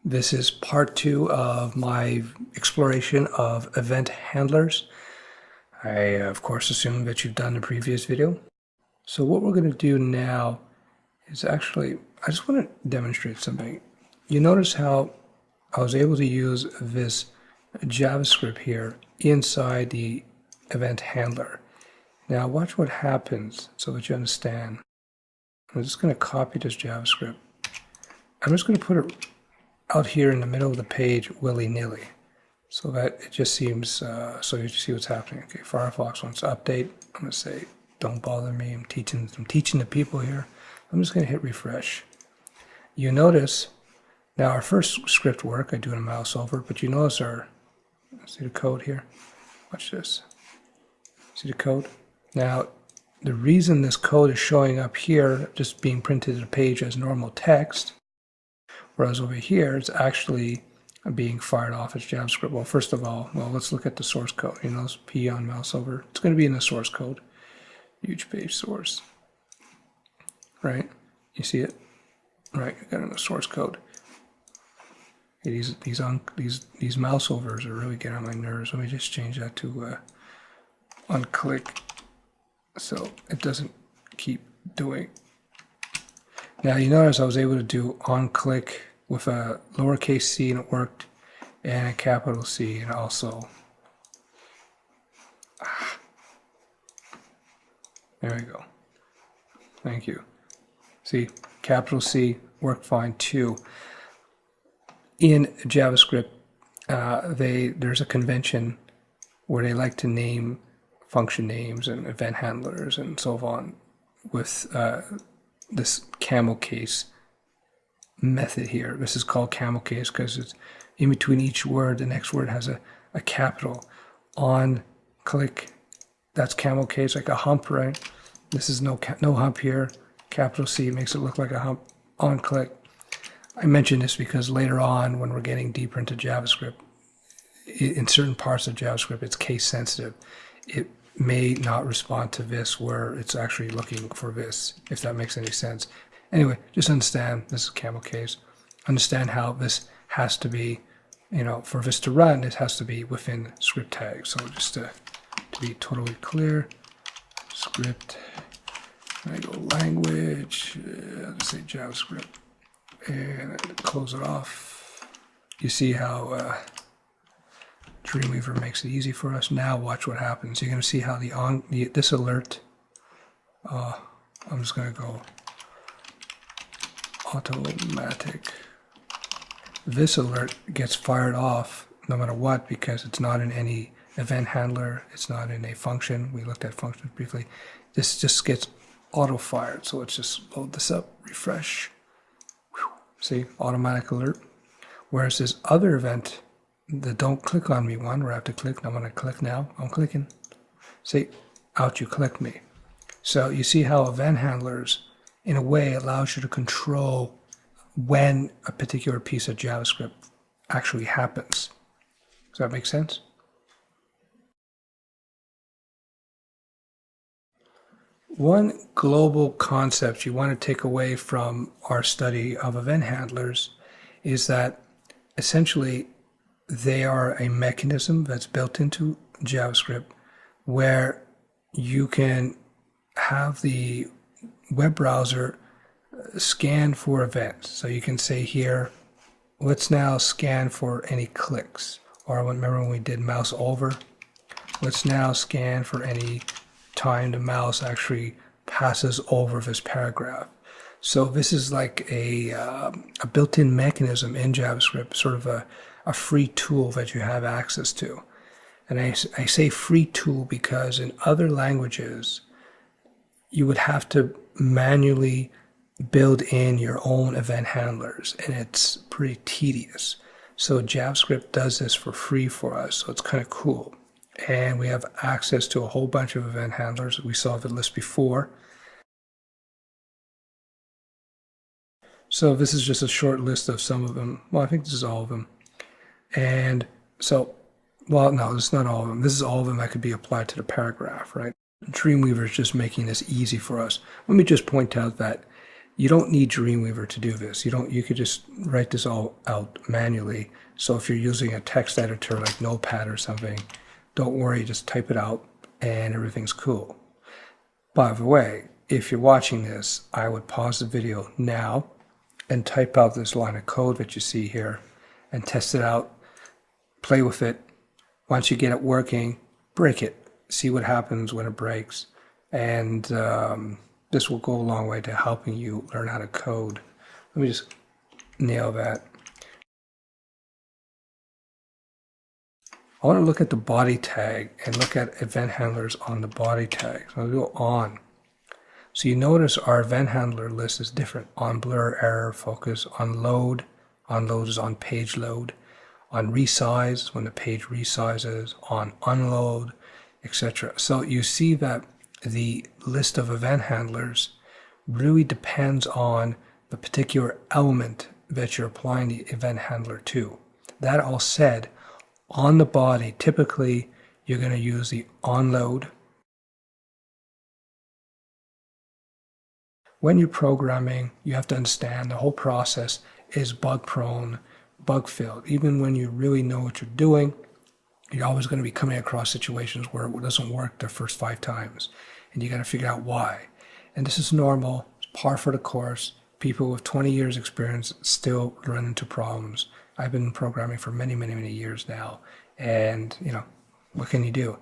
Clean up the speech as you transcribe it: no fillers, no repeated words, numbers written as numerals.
This is part 2 of my exploration of event handlers. I, of course, assume that you've done the previous video. So what we're going to do now is actually, I just want to demonstrate something. You notice how I was able to use this JavaScript here inside the event handler. Now watch what happens so that you understand. I'm just going to copy this JavaScript. I'm just going to put it out here in the middle of the page willy-nilly so that it just seems so you see what's happening. Okay, Firefox wants to update. I'm going to say don't bother me, I'm teaching the people here. I'm just going to hit refresh. You notice now our first script work, I do a mouse over, but you notice see the code here? Watch this. See the code? Now the reason this code is showing up here, just being printed to the page as normal text, whereas over here, it's actually being fired off as JavaScript. Well, first of all, let's look at the source code. You know, P on mouse over. It's going to be in the source code. Huge page source. Right? You see it? Right, you got it in the source code. Okay, these mouse overs are really getting on my nerves. Let me just change that to on click so it doesn't keep doing. Now you notice I was able to do on click with a lowercase c and it worked, and a capital C and also there we go. Thank you. See, capital C worked fine too. In JavaScript, there's a convention where they like to name function names and event handlers and so on with this camel case method here. This is called camel case because it's in between each word, the next word has a capital. On click, that's camel case, like a hump, right? This is no hump here. Capital C makes it look like a hump. On click. I mention this because later on, when we're getting deeper into JavaScript, in certain parts of JavaScript, it's case sensitive. It may not respond to this where it's actually looking for this, if that makes any sense. Anyway, just understand this is camel case. Understand how this has to be, you know, for this to run, it has to be within script tags. So just to be totally clear, script, I go language, let's say JavaScript, and close it off. You see how Dreamweaver makes it easy for us. Now watch what happens. You're going to see how this alert, I'm just going to go automatic. This alert gets fired off no matter what because it's not in any event handler. It's not in a function. We looked at functions briefly. This just gets auto-fired. So let's just load this up, refresh. Whew. See, automatic alert. Whereas this other event, the don't click on me one, where I have to click, I'm going to click now. I'm clicking. See, out you click me. So you see how event handlers, in a way, allows you to control when a particular piece of JavaScript actually happens. Does that make sense? One global concept you want to take away from our study of event handlers is that essentially they are a mechanism that's built into JavaScript where you can have the web browser scan for events. So you can say here, let's now scan for any clicks. Or remember when we did mouse over? Let's now scan for any time the mouse actually passes over this paragraph. So this is like a built-in mechanism in JavaScript, sort of a free tool that you have access to. And I say free tool because in other languages, you would have to manually build in your own event handlers, and it's pretty tedious. So JavaScript does this for free for us, so it's kind of cool. And we have access to a whole bunch of event handlers. We saw the list before. So this is just a short list of some of them. Well, I think this is all of them. And so, well, no, this is not all of them. This is all of them that could be applied to the paragraph, right? Dreamweaver is just making this easy for us. Let me just point out that You don't need Dreamweaver to do this. You could just write this all out manually. So if you're using a text editor like Notepad or something, don't worry, just type it out and everything's cool. By the way, if you're watching this, I would pause the video now and type out this line of code that you see here and test it out, play with it. Once you get it working, break it, see what happens when it breaks. And this will go a long way to helping you learn how to code. Let me just nail that. I want to look at the body tag and look at event handlers on the body tag. So I'll go on. So you notice our event handler list is different. On blur, error, focus, on load is on page load, on resize when the page resizes, on unload, etc. So you see that the list of event handlers really depends on the particular element that you're applying the event handler to. That all said, on the body, typically you're going to use the onload. When you're programming, you have to understand the whole process is bug prone, bug filled. Even when you really know what you're doing, you're always going to be coming across situations where it doesn't work the first 5 times. And you got to figure out why. And this is normal. It's par for the course. People with 20 years experience still run into problems. I've been programming for many, many, many years now. And, what can you do?